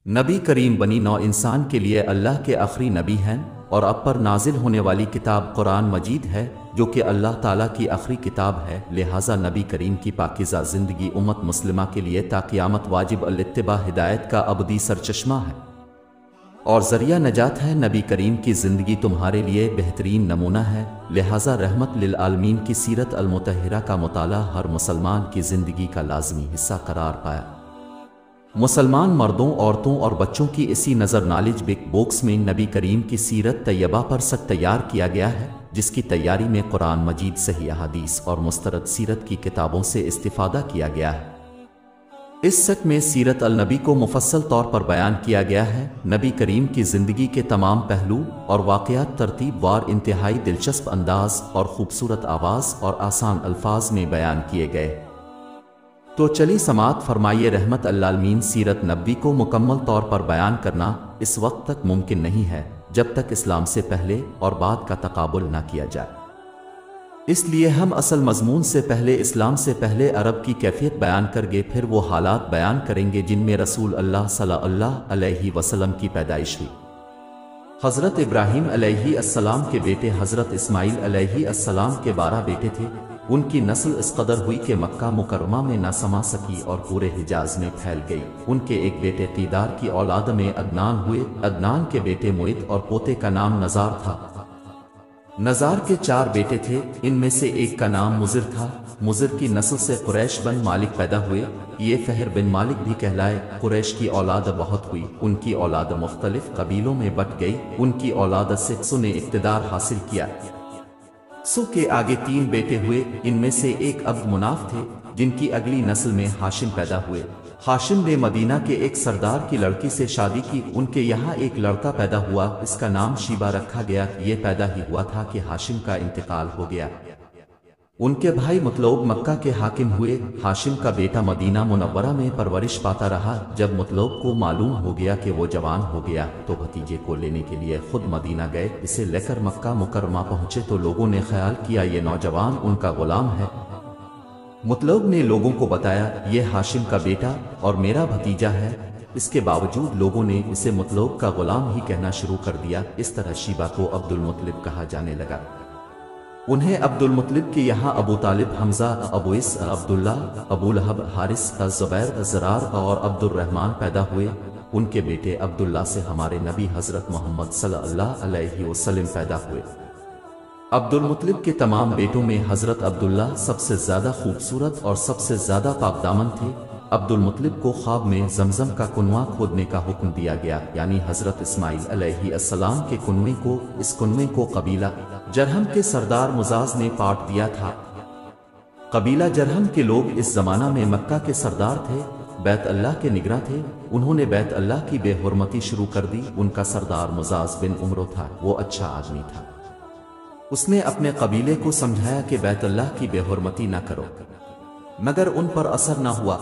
نبی کریم بنی نوع انسان کے لیے اللہ کے آخری نبی ہیں اور اب پر نازل ہونے والی کتاب قرآن مجید ہے جو کہ اللہ تعالیٰ کی آخری کتاب ہے، لہٰذا نبی کریم کی پاکیزہ زندگی امت مسلمہ کے لیے تا قیامت واجب الاتباع ہدایت کا ابدی سرچشمہ ہے اور ذریعہ نجات ہے۔ نبی کریم کی زندگی تمہارے لیے بہترین نمونہ ہے، لہٰذا رحمت للعالمین کی سیرت المطہرہ کا مطالعہ ہر مسلمان کی زندگی کا لازمی حصہ قرار پایا۔ مسلمان مردوں، عورتوں اور بچوں کی اسی نظر نالج بک بوکس میں نبی کریم کی سیرت طیبہ پر سک تیار کیا گیا ہے، جس کی تیاری میں قرآن مجید، صحیح احادیث اور مسترد سیرت کی کتابوں سے استفادہ کیا گیا ہے۔ اس سک میں سیرت النبی کو مفصل طور پر بیان کیا گیا ہے۔ نبی کریم کی زندگی کے تمام پہلو اور واقعات ترتیب وار انتہائی دلچسپ انداز اور خوبصورت آواز اور آسان الفاظ میں بیان کیے گئے۔ تو چلی سماعت فرمائیے۔ رحمت للعالمین سیرت نبوی کو مکمل طور پر بیان کرنا اس وقت تک ممکن نہیں ہے جب تک اسلام سے پہلے اور بعد کا تقابل نہ کیا جائے۔ اس لیے ہم اصل مضمون سے پہلے اسلام سے پہلے عرب کی کیفیت بیان کرگے، پھر وہ حالات بیان کریں گے جن میں رسول اللہ صلی اللہ علیہ وسلم کی پیدائش ہوئی۔ حضرت ابراہیم علیہ السلام کے بیٹے حضرت اسماعیل علیہ السلام کے 12 بیٹے تھے۔ ان کی نسل اس قدر ہوئی کہ مکہ مکرمہ میں نہ سما سکی اور پورے حجاز میں پھیل گئی۔ ان کے ایک بیٹے قیدار کی اولاد میں عدنان ہوئے، عدنان کے بیٹے معد اور پوتے کا نام نزار تھا۔ نزار کے 4 بیٹے تھے، ان میں سے ایک کا نام مضر تھا۔ مضر کی نسل سے قریش بن مالک پیدا ہوئے، یہ فہر بن مالک بھی کہلائے۔ قریش کی اولاد بہت ہوئی، ان کی اولاد مختلف قبیلوں میں بٹ گئی۔ ان کی اولاد سے سو نے اقتدار حاصل کیا۔ سو کے آگے 3 بیٹے ہوئے، ان میں سے ایک عبد مناف تھے، جن کی اگلی نسل میں ہاشم پیدا ہوئے۔ ہاشم نے مدینہ کے ایک سردار کی لڑکی سے شادی کی، ان کے یہاں ایک لڑکا پیدا ہوا، اس کا نام شیبہ رکھا گیا۔ یہ پیدا ہی ہوا تھا کہ ہاشم کا انتقال ہو گیا۔ ان کے بھائی مطلوب مکہ کے حاکم ہوئے۔ ہاشم کا بیٹا مدینہ منورہ میں پرورش پاتا رہا۔ جب مطلوب کو معلوم ہو گیا کہ وہ جوان ہو گیا تو بھتیجے کو لینے کے لیے خود مدینہ گئے۔ اسے لے کر مکہ مکرمہ پہنچے تو لوگوں نے خیال کیا یہ نوجوان ان کا غلام ہے۔ مطلوب نے لوگوں کو بتایا یہ ہاشم کا بیٹا اور میرا بھتیجا ہے۔ اس کے باوجود لوگوں نے اسے مطلوب کا غلام ہی کہنا شروع کر دیا۔ اس طرح شیبہ کو عبد المطلب کہا جانے لگا۔ انہیں عبد المطلب کے یہاں ابو طالب، حمزہ، ابو اس، عبداللہ، ابو لہب، حارث، زبیر، زرار اور عبد الرحمن پیدا ہوئے۔ ان کے بیٹے عبداللہ سے ہمارے نبی حضرت محمد صلی اللہ علیہ وسلم پیدا ہوئے۔ عبد المطلب کے تمام بیٹوں میں حضرت عبداللہ سب سے زیادہ خوبصورت اور سب سے زیادہ پاک دامن تھے۔ عبد المطلب کو خواب میں زمزم کا کنواں کھودنے کا حکم دیا گیا، یعنی حضرت اسماعیل علیہ السلام کے کنویں کو۔ اس کنویں کو قبیلہ جرہم کے سردار مزاز نے پاٹ دیا تھا۔ قبیلہ جرہم کے لوگ اس زمانہ میں مکہ کے سردار تھے، بیت اللہ کے نگراں تھے۔ انہوں نے بیت اللہ کی بے حرمتی شروع کر دی۔ ان کا سردار مزاز بن عمرو تھا، وہ اچھا آدمی تھا۔ اس نے اپنے قبیلے کو سمجھایا کہ بیت اللہ کی بے حرمتی نہ کرو، مگر ان پر اثر نہ ہوا۔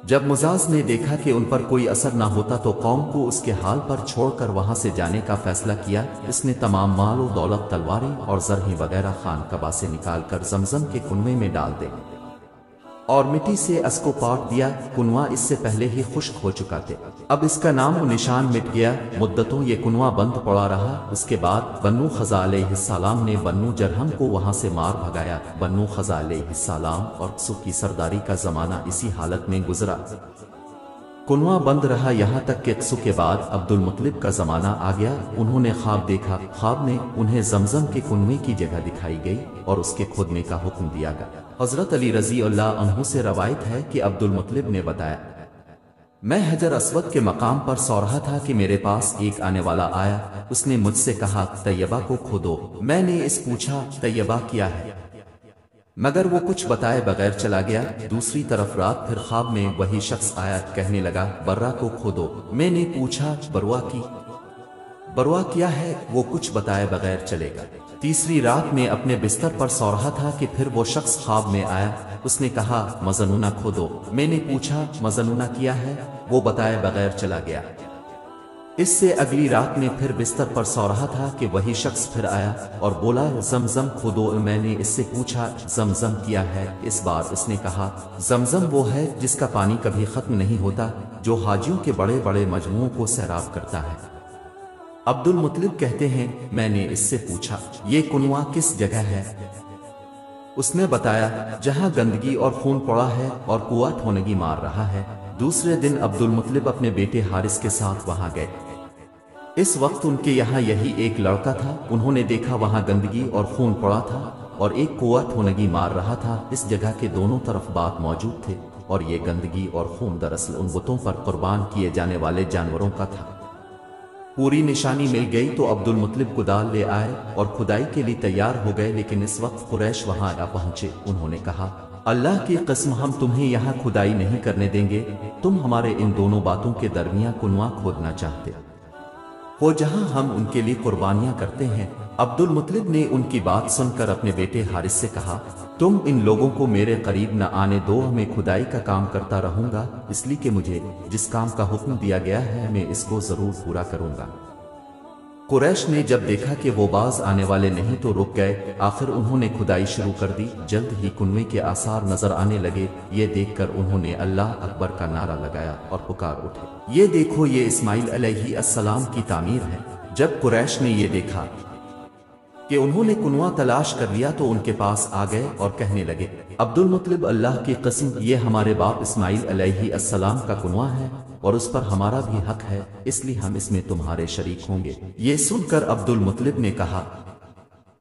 جب مزاز نے دیکھا کہ ان پر کوئی اثر نہ ہوتا تو قوم کو اس کے حال پر چھوڑ کر وہاں سے جانے کا فیصلہ کیا۔ اس نے تمام مال و دولت، تلواریں اور زرہیں وغیرہ خانقبہ سے نکال کر زمزم کے کنویں میں ڈال دے اور مٹی سے اس کو پاٹ دیا۔ کنواں اس سے پہلے ہی خشک ہو چکا تھا، اب اس کا نام و نشان مٹ گیا۔ مدتوں یہ کنواں بند پڑا رہا۔ اس کے بعد بنو خزاع علیہ السلام نے بنو جرہم کو وہاں سے مار بھگایا۔ بنو خزاع علیہ السلام اور قصو کی سرداری کا زمانہ اسی حالت میں گزرا۔ کنواں بند رہا یہاں تک کہ قصو کے بعد عبد المطلب کا زمانہ آ گیا۔ انہوں نے خواب دیکھا، خواب میں انہیں زمزم کے کنویں کی جگہ دکھائی گئی اور اس کے کھودنے کا حکم دیا گیا۔ حضرت علی رضی اللہ عنہ سے روایت ہے کہ عبد المطلب نے بتایا، میں حجر اسود کے مقام پر سو رہا تھا کہ میرے پاس ایک آنے والا آیا۔ اس نے مجھ سے کہا طیبہ کو کھودو۔ میں نے اس پوچھا طیبہ کیا ہے، مگر وہ کچھ بتائے بغیر چلا گیا۔ دوسری طرف رات پھر خواب میں وہی شخص آیا، کہنے لگا برہ کو کھودو۔ میں نے پوچھا بروا کیا ہے، وہ کچھ بتائے بغیر چلے گا۔ تیسری رات میں اپنے بستر پر سو رہا تھا کہ پھر وہ شخص خواب میں آیا۔ اس نے کہا مزنونہ کھودو۔ میں نے پوچھا مزنونہ کیا ہے، وہ بتائے بغیر چلا گیا۔ اس سے اگلی رات میں پھر بستر پر سو رہا تھا کہ وہی شخص پھر آیا اور بولا زمزم کھودو۔ میں نے اس سے پوچھا زمزم کیا ہے؟ اس بار اس نے کہا زمزم وہ ہے جس کا پانی کبھی ختم نہیں ہوتا، جو حاجیوں کے بڑے بڑے مجموعوں کو سیراب کرتا ہے۔ عبد المطلب کہتے ہیں میں نے اس سے پوچھا یہ کنواں کس جگہ ہے؟ اس نے بتایا جہاں گندگی اور خون پڑا ہے اور کنواں ٹھونگی مار رہا ہے۔ دوسرے دن عبد المطلب اپنے بیٹے حارث کے ساتھ وہاں گئے۔ اس وقت ان کے یہاں یہی ایک لڑکا تھا۔ انہوں نے دیکھا وہاں گندگی اور خون پڑا تھا اور ایک کنواں ٹھونگی مار رہا تھا۔ اس جگہ کے دونوں طرف باغ موجود تھے اور یہ گندگی اور خون دراصل ان بتوں پر قربان کیے جانے والے جانوروں کا تھا۔ پوری نشانی مل گئی تو عبد المطلب کدال لے آئے اور کھدائی کے لیے تیار ہو گئے، لیکن اس وقت قریش وہاں آ پہنچے۔ انہوں نے کہا اللہ کی قسم ہم تمہیں یہاں کھدائی نہیں کرنے دیں گے، تم ہمارے ان دونوں باتوں کے درمیان کنواں کھودنا چاہتے ہو جہاں ہم ان کے لیے قربانیاں کرتے ہیں۔ عبد المطلب نے ان کی بات سن کر اپنے بیٹے حارث سے کہا تم ان لوگوں کو میرے قریب نہ آنے دو، میں کھدائی کا کام کرتا رہوں گا، اس لیے کہ مجھے جس کام کا حکم دیا گیا ہے میں اس کو ضرور پورا کروں گا۔ قریش نے جب دیکھا کہ وہ باز آنے والے نہیں تو رک گئے۔ آخر انہوں نے کھدائی شروع کر دی۔ جلد ہی کنویں کے آثار نظر آنے لگے۔ یہ دیکھ کر انہوں نے اللہ اکبر کا نعرہ لگایا اور پکار اٹھے یہ دیکھو یہ اسماعیل علیہ السلام کی تعمیر ہے۔ جب قریش نے یہ دیکھا کہ انہوں نے کنواں تلاش کر لیا تو ان کے پاس آ گئے اور کہنے لگے عبد المطلب اللہ کی قسم یہ ہمارے باپ اسماعیل علیہ السلام کا کنواں ہے اور اس پر ہمارا بھی حق ہے، اس لیے ہم اس میں تمہارے شریک ہوں گے۔ یہ سن کر عبد المطلب نے کہا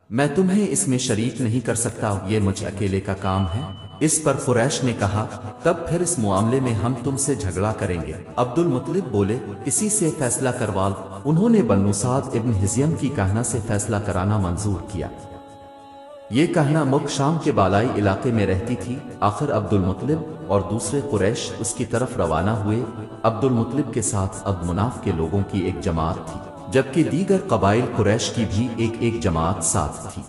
میں تمہیں اس میں شریک نہیں کر سکتا، یہ مجھ اکیلے کا کام ہے۔ اس پر قریش نے کہا تب پھر اس معاملے میں ہم تم سے جھگڑا کریں گے۔ عبد المطلب بولے کسی سے فیصلہ کروا۔ انہوں نے بنو سعد ابن حزیم کی کہنا سے فیصلہ کرانا منظور کیا۔ یہ کہنا ملک شام کے بالائی علاقے میں رہتی تھی۔ آخر عبد المطلب اور دوسرے قریش اس کی طرف روانہ ہوئے۔ عبد المطلب کے ساتھ عبد مناف کے لوگوں کی ایک جماعت تھی، جبکہ دیگر قبائل قریش کی بھی ایک جماعت ساتھ تھی۔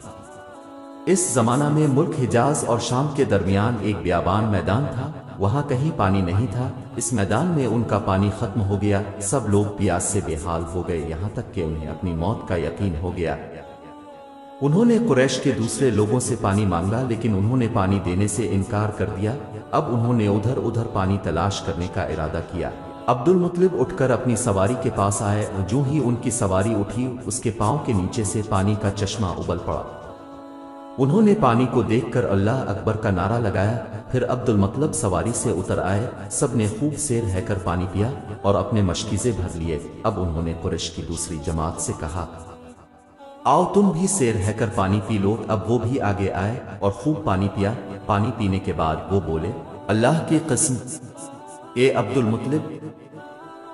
اس زمانہ میں ملک حجاز اور شام کے درمیان ایک بیابان میدان تھا، وہاں کہیں پانی نہیں تھا۔ اس میدان میں ان کا پانی ختم ہو گیا، سب لوگ پیاس سے بے حال ہو گئے، یہاں تک کہ انہیں اپنی موت کا یقین ہو گیا۔ انہوں نے قریش کے دوسرے لوگوں سے پانی مانگا لیکن انہوں نے پانی دینے سے انکار کر دیا۔ اب انہوں نے ادھر پانی تلاش کرنے کا ارادہ کیا۔ عبد المطلب اٹھ کر اپنی سواری کے پاس آئے اور جو ہی ان کی سواری اٹھی اس کے پاؤں کے نیچے سے پانی کا چشمہ ابل پڑا۔ انہوں نے پانی کو دیکھ کر اللہ اکبر کا نعرہ لگایا۔ پھر عبد المطلب سواری سے اتر آئے، سب نے خوب سیر ہے کر پانی پیا اور اپنے مشکیزے بھر لیے۔ اب انہوں نے قریش کی دوسری جماعت سے کہا آؤ تم بھی سیر ہے کر پانی پی لو۔ اب وہ بھی آگے آئے اور خوب پانی پیا۔ پانی پینے کے بعد وہ بولے اللہ کی قسم اے عبد المطلب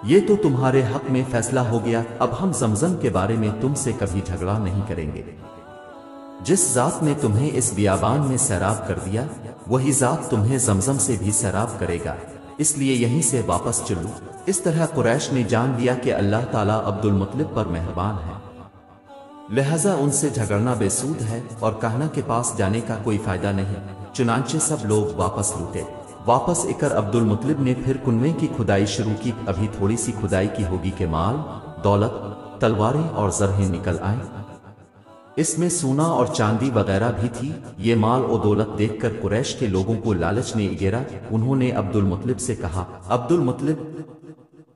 یہ تو تمہارے حق میں فیصلہ ہو گیا، اب ہم زمزم کے بارے میں تم سے کبھی جھگڑا نہیں کریں گے۔ جس ذات نے تمہیں اس بیابان میں سیراب کر دیا وہی ذات تمہیں زمزم سے بھی سیراب کرے گا، اس لیے یہیں سے واپس چلو۔ اس طرح قریش نے جان لیا کہ اللہ تعالیٰ عبد المطلب پر مہربان ہے، لہذا ان سے جھگڑنا بے سود ہے اور کہنا کے پاس جانے کا کوئی فائدہ نہیں۔ چنانچہ سب لوگ واپس لوٹے۔ واپس اکر عبد المطلب نے پھر کنویں کی کھدائی شروع کی۔ ابھی تھوڑی سی کھدائی کی ہوگی کہ مال، دولت، تلواریں اور زرہیں نکل آئیں۔ اس میں سونا اور چاندی وغیرہ بھی تھی۔ یہ مال و دولت دیکھ کر قریش کے لوگوں کو لالچ نے گھیرا۔ انہوں نے عبد المطلب سے کہا عبد المطلب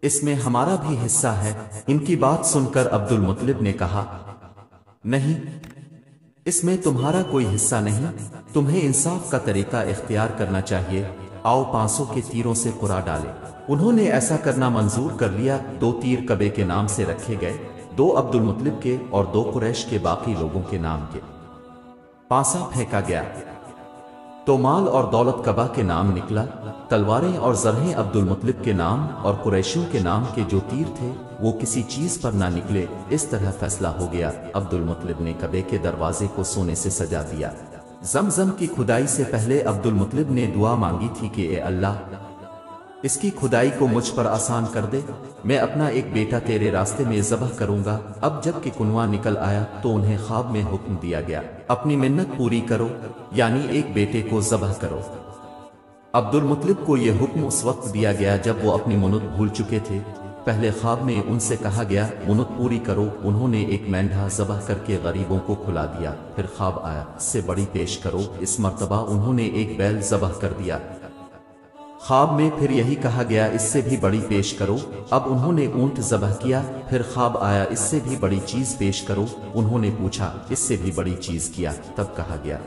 اس میں ہمارا بھی حصہ ہے۔ ان کی بات سن کر عبد المطلب نے کہا نہیں، اس میں تمہارا کوئی حصہ نہیں، تمہیں انصاف کا طریقہ اختیار کرنا چاہیے۔ آؤ 500 کے تیروں سے قرا ڈالے۔ انہوں نے ایسا کرنا منظور کر لیا۔ 2 تیر کعبے کے نام سے رکھے گئے، 2 عبد المطلب کے اور 2 قریش کے باقی لوگوں کے نام کے۔ پانسا پھینکا گیا تو مال اور دولت کعبہ کے نام نکلا، تلواریں اور زرہیں عبد المطلب کے نام اور قریشیوں کے نام کے جو تیر تھے وہ کسی چیز پر نہ نکلے۔ اس طرح فیصلہ ہو گیا۔ عبد المطلب نے کعبے کے دروازے کو سونے سے سجا دیا۔ زمزم کی کھدائی سے پہلے عبد المطلب نے دعا مانگی تھی کہ اے اللہ اس کی کھدائی کو مجھ پر آسان کر دے، میں اپنا ایک بیٹا تیرے راستے میں ذبح کروں گا۔ اب جب کہ کنواں نکل آیا تو انہیں خواب میں حکم دیا گیا اپنی منت پوری کرو، یعنی ایک بیٹے کو ذبح کرو۔ عبد المطلب کو یہ حکم اس وقت دیا گیا جب وہ اپنی منت بھول چکے تھے۔ پہلے خواب میں ان سے کہا گیا منت پوری کرو، انہوں نے ایک مینڈھا ذبح کر کے غریبوں کو کھلا دیا۔ پھر خواب آیا اس سے بڑی پیش کرو، اس مرتبہ انہوں نے ایک بیل ذبح کر دیا۔ خواب میں پھر یہی کہا گیا اس سے بھی بڑی پیش کرو، اب انہوں نے اونٹ ذبح کیا۔ پھر خواب آیا اس سے بھی بڑی چیز پیش کرو، انہوں نے پوچھا اس سے بھی بڑی چیز کیا۔ تب کہا گیا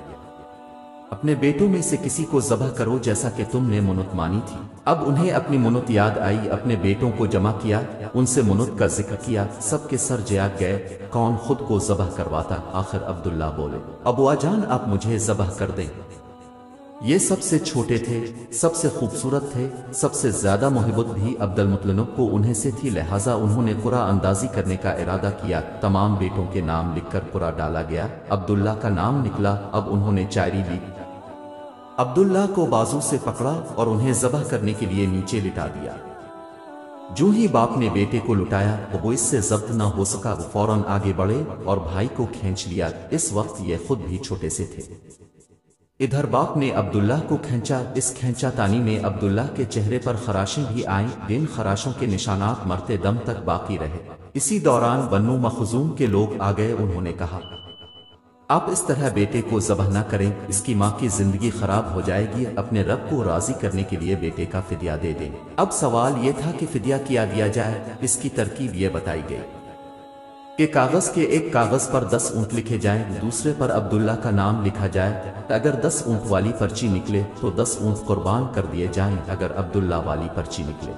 اپنے بیٹوں میں سے کسی کو ذبح کرو جیسا کہ تم نے منت مانی تھی۔ اب انہیں اپنی منت یاد آئی، اپنے بیٹوں کو جمع کیا، ان سے منت کا ذکر کیا، سب کے سر جیاگ گئے، کون خود کو ذبح کرواتا۔ آخر عبداللہ بولے ابوا جان آپ مجھے ذبح کر دیں۔ یہ سب سے چھوٹے تھے، سب سے خوبصورت تھے، سب سے زیادہ محبت بھی عبد المطلب کو انہیں سے تھی، لہٰذا انہوں نے قرعہ اندازی کرنے کا ارادہ کیا۔ تمام بیٹوں کے نام لکھ کر قرعہ ڈالا گیا، عبداللہ کا نام نکلا۔ اب انہوں نے چائری لی، عبداللہ کو بازو سے پکڑا اور انہیں ذبح کرنے کے لیے نیچے لٹا دیا۔ جو ہی باپ نے بیٹے کو لٹایا وہ اس سے ضبط نہ ہو سکا، وہ فوراً آگے بڑھے اور بھائی کو کھینچ لیا۔ اس وقت یہ خود بھی چھوٹے سے تھے۔ ادھر باپ نے عبداللہ کو کھینچا، اس کھینچا تانی میں عبداللہ کے چہرے پر خراشیں بھی آئیں، جن خراشوں کے نشانات مرتے دم تک باقی رہے۔ اسی دوران بنو مخزوم کے لوگ آ گئے، انہوں نے کہا آپ اس طرح بیٹے کو ذبح نہ کریں، اس کی ماں کی زندگی خراب ہو جائے گی، اپنے رب کو راضی کرنے کے لیے بیٹے کا فدیہ دے دیں۔ اب سوال یہ تھا کہ فدیہ کیا دیا جائے، اس کی ترکیب یہ بتائی گئی کہ کاغذ کے ایک کاغذ پر 10 اونٹ لکھے جائیں، دوسرے پر عبداللہ کا نام لکھا جائے، اگر 10 اونٹ والی پرچی نکلے تو 10 اونٹ قربان کر دیے جائیں، اگر عبداللہ والی پرچی نکلے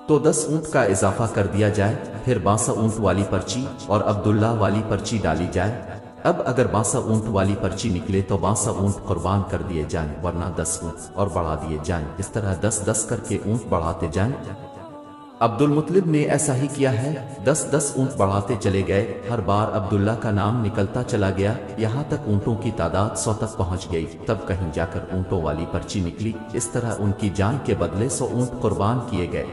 تو 10 اونٹ کا اضافہ کر دیا جائے، پھر 62 اونٹ والی پرچی اور عبداللہ والی پرچی ڈالی جائے۔ اب اگر 62 اونٹ والی پرچی نکلے تو 62 اونٹ قربان کر دیے جائیں، ورنہ 10 اونٹ اور بڑھا دیے جائیں، اس طرح 10-10 کر کے اونٹ بڑھاتے جائیں۔ عبد المطلب نے ایسا ہی کیا ہے، 10-10 اونٹ بڑھاتے چلے گئے، ہر بار عبداللہ کا نام نکلتا چلا گیا، یہاں تک اونٹوں کی تعداد 100 تک پہنچ گئی۔ تب کہیں جا کر اونٹوں والی پرچی نکلی، اس طرح ان کی جان کے بدلے 100 اونٹ قربان کیے گئے۔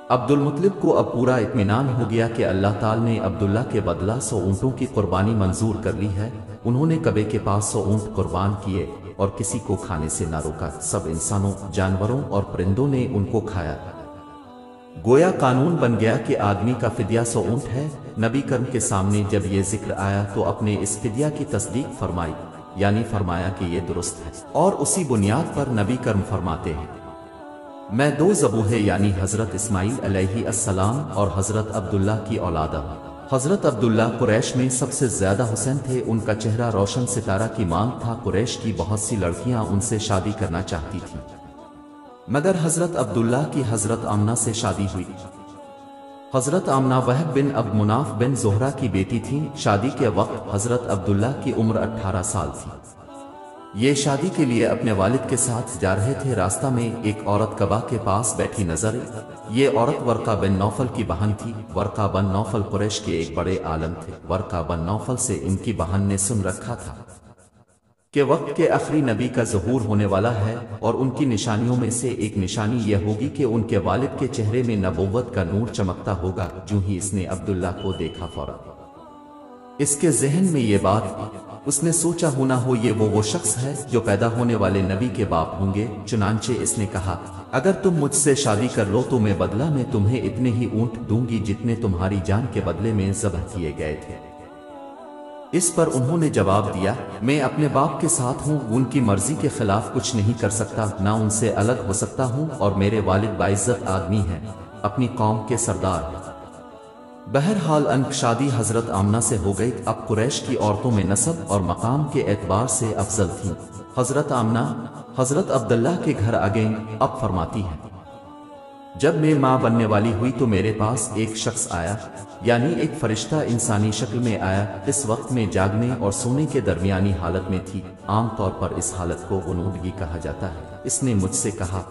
عبد المطلب کو اب پورا اطمینان ہو گیا کہ اللہ تعالی نے عبداللہ کے بدلہ 100 اونٹوں کی قربانی منظور کر لی ہے۔ انہوں نے کعبے کے پاس 100 اونٹ قربان کیے اور کسی کو کھانے سے نہ روکا، سب انسانوں، جانوروں اور پرندوں نے ان کو کھایا۔ گویا قانون بن گیا کہ آدمی کا فدیہ 100 اونٹ ہے۔ نبی کرم کے سامنے جب یہ ذکر آیا تو اپنے اس فدیہ کی تصدیق فرمائی، یعنی فرمایا کہ یہ درست ہے، اور اسی بنیاد پر نبی کرم فرماتے ہیں میں 2 ذبوحے یعنی حضرت اسماعیل علیہ السلام اور حضرت عبداللہ کی اولاد ہوں۔ حضرت عبداللہ قریش میں سب سے زیادہ حسین تھے، ان کا چہرہ روشن ستارہ کی مانند تھا، قریش کی بہت سی لڑکیاں ان سے شادی کرنا چاہتی تھیں، مگر حضرت عبداللہ کی حضرت آمنہ سے شادی ہوئی۔ حضرت آمنہ وہب بن عبد مناف بن زہرہ کی بیٹی تھیں۔ شادی کے وقت حضرت عبداللہ کی عمر 18 سال تھی۔ یہ شادی کے لیے اپنے والد کے ساتھ جا رہے تھے، راستہ میں ایک عورت کعبہ کے پاس بیٹھی نظر آئی۔ یہ عورت ورقہ بن نوفل کی بہن تھی۔ ورقہ بن نوفل قریش کے ایک بڑے عالم تھے۔ ورقہ بن نوفل سے ان کی بہن نے سن رکھا تھا کہ وقت کے آخری نبی کا ظہور ہونے والا ہے، اور ان کی نشانیوں میں سے ایک نشانی یہ ہوگی کہ ان کے والد کے چہرے میں نبوت کا نور چمکتا ہوگا۔ جو ہی اس نے عبداللہ کو دیکھا فوراً اس کے ذہن میں یہ بات، اس نے سوچا ہونا ہو یہ وہ شخص ہے جو پیدا ہونے والے نبی کے باپ ہوں گے۔ چنانچہ اس نے کہا اگر تم مجھ سے شادی کر لو تو میں بدلہ میں تمہیں اتنے ہی اونٹ دوں گی جتنے تمہاری جان کے بدلے میں ذبح کیے گئے تھے۔ اس پر انہوں نے جواب دیا میں اپنے باپ کے ساتھ ہوں، ان کی مرضی کے خلاف کچھ نہیں کر سکتا، نہ ان سے الگ ہو سکتا ہوں، اور میرے والد باعزت آدمی ہیں، اپنی قوم کے سردار ہیں۔ بہرحال ان شادی حضرت آمنہ سے ہو گئی۔ اب قریش کی عورتوں میں نسب اور مقام کے اعتبار سے افضل تھیں۔ حضرت آمنہ حضرت عبداللہ کے گھر آ گئیں۔ اب فرماتی ہیں جب میں ماں بننے والی ہوئی تو میرے پاس ایک شخص آیا، یعنی ایک فرشتہ انسانی شکل میں آیا۔ اس وقت میں جاگنے اور سونے کے درمیانی حالت میں تھی، عام طور پر اس حالت کو غنودگی کہا جاتا ہے۔ اس نے مجھ سے کہا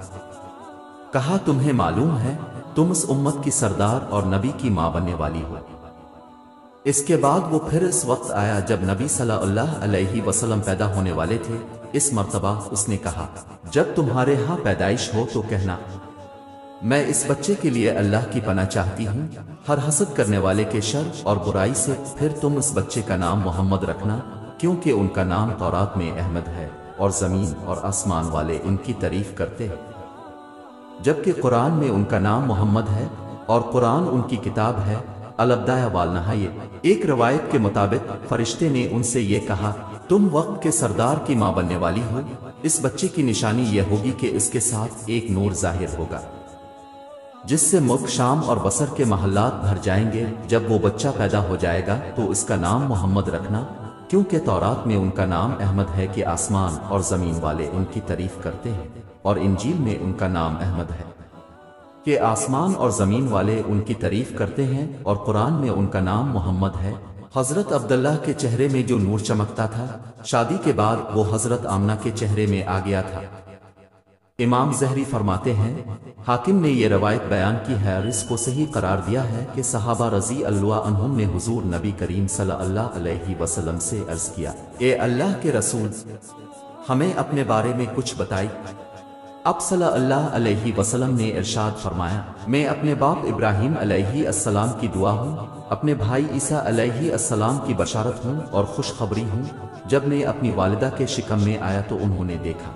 تمہیں معلوم ہے تم اس امت کی سردار اور نبی کی ماں بننے والی ہو۔ اس کے بعد وہ پھر اس وقت آیا جب نبی صلی اللہ علیہ وسلم پیدا ہونے والے تھے۔ اس مرتبہ اس نے کہا جب تمہارے ہاں پیدائش ہو تو کہنا میں اس بچے کے لیے اللہ کی پناہ چاہتی ہوں ہر حسد کرنے والے کے شر اور برائی سے۔ پھر تم اس بچے کا نام محمد رکھنا، کیونکہ ان کا نام تورات میں احمد ہے، اور زمین اور آسمان والے ان کی تعریف کرتے ہیں۔ جبکہ قرآن میں ان کا نام محمد ہے اور قرآن ان کی کتاب ہے الابدایا والنہایہ۔ ایک روایت کے مطابق فرشتے نے ان سے یہ کہا، تم وقت کے سردار کی ماں بننے والی ہو، اس بچے کی نشانی یہ ہوگی کہ اس کے ساتھ ایک نور ظاہر ہوگا جس سے ملک شام اور بصر کے محلات بھر جائیں گے۔ جب وہ بچہ پیدا ہو جائے گا تو اس کا نام محمد رکھنا، کیونکہ تورات میں ان کا نام احمد ہے کہ آسمان اور زمین والے ان کی تعریف کرتے ہیں، اور انجیل میں ان کا نام احمد ہے کہ آسمان اور زمین والے ان کی تعریف کرتے ہیں، اور قرآن میں ان کا نام محمد ہے۔ حضرت عبداللہ کے چہرے میں جو نور چمکتا تھا، شادی کے بعد وہ حضرت آمنہ کے چہرے میں آ گیا تھا۔ امام زہری فرماتے ہیں، حاکم نے یہ روایت بیان کی ہے اور اس کو صحیح قرار دیا ہے کہ صحابہ رضی اللہ عنہم نے حضور نبی کریم صلی اللہ علیہ وسلم سے عرض کیا، اے اللہ کے رسول، ہمیں اپنے بارے میں کچھ بتائی۔ اب صلی اللہ علیہ وسلم نے ارشاد فرمایا، میں اپنے باپ ابراہیم علیہ السلام کی دعا ہوں، اپنے بھائی عیسیٰ علیہ السلام کی بشارت ہوں اور خوشخبری ہوں۔ جب میں اپنی والدہ کے شکم میں آیا تو انہوں نے دیکھا،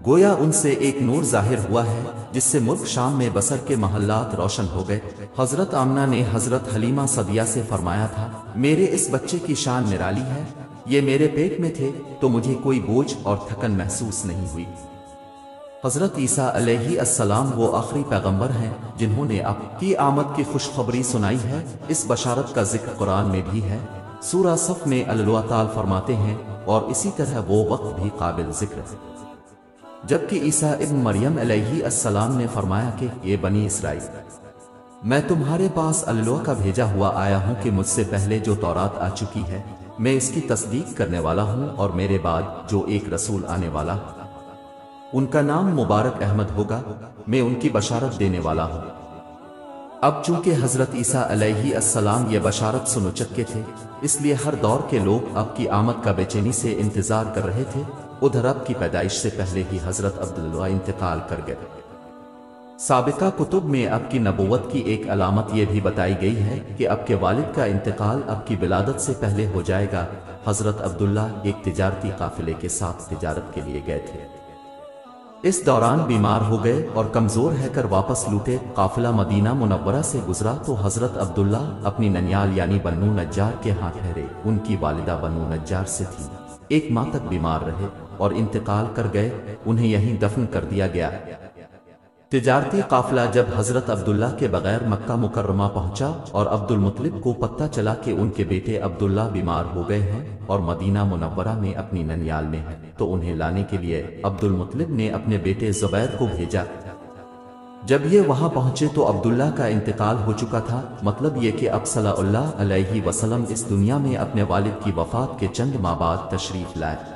گویا ان سے ایک نور ظاہر ہوا ہے جس سے ملک شام میں بصر کے محلات روشن ہو گئے۔ حضرت آمنہ نے حضرت حلیمہ سعدیہ سے فرمایا تھا، میرے اس بچے کی شان نرالی ہے، یہ میرے پیٹ میں تھے تو مجھے کوئی بوجھ اور تھکن محسوس نہیں ہوئی۔ حضرت عیسیٰ علیہ السلام وہ آخری پیغمبر ہیں جنہوں نے اب کی آمد کی خوشخبری سنائی ہے۔ اس بشارت کا ذکر قرآن میں بھی ہے۔ سورہ صف میں اللہ تعالیٰ فرماتے ہیں، اور اسی طرح وہ وقت بھی قابل ذکر ہے جبکہ عیسیٰ ابن مریم علیہ السلام نے فرمایا کہ یہ بنی اسرائیل، میں تمہارے پاس اللہ کا بھیجا ہوا آیا ہوں کہ مجھ سے پہلے جو تورات آ چکی ہے میں اس کی تصدیق کرنے والا ہوں، اور میرے بعد جو ایک رسول آنے والا ان کا نام مبارک احمد ہوگا، میں ان کی بشارت دینے والا ہوں۔ اب چونکہ حضرت عیسیٰ علیہ السلام یہ بشارت سن چکے تھے، اس لیے ہر دور کے لوگ اب کی آمد کا بے چینی سے انتظار کر رہے تھے۔ ادھر اب کی پیدائش سے پہلے ہی حضرت عبداللہ انتقال کر گئے۔ سابقہ کتب میں اب کی نبوت کی ایک علامت یہ بھی بتائی گئی ہے کہ اب کے والد کا انتقال اب کی ولادت سے پہلے ہو جائے گا۔ حضرت عبداللہ ایک تجارتی قافلے کے ساتھ تجارت کے لیے گئے تھے، اس دوران بیمار ہو گئے اور کمزور ہے کر واپس لوٹے۔ قافلہ مدینہ منورہ سے گزرا تو حضرت عبداللہ اپنی ننیال یعنی بنو نجار کے ہاں ٹھہرے۔ ان کی والدہ بنو نجار سے تھی، ایک ماہ تک بیمار رہے اور انتقال کر گئے، انہیں یہیں دفن کر دیا گیا۔ تجارتی قافلہ جب حضرت عبداللہ کے بغیر مکہ مکرمہ پہنچا اور عبد المطلب کو پتہ چلا کہ ان کے بیٹے عبداللہ بیمار ہو گئے ہیں اور مدینہ منورہ میں اپنی ننیال میں ہیں، تو انہیں لانے کے لیے عبد المطلب نے اپنے بیٹے زبیر کو بھیجا۔ جب یہ وہاں پہنچے تو عبداللہ کا انتقال ہو چکا تھا، مطلب یہ کہ اب صلی اللہ علیہ وسلم اس دنیا میں اپنے والد کی وفات کے چند ماہ بعد تشریف لائے۔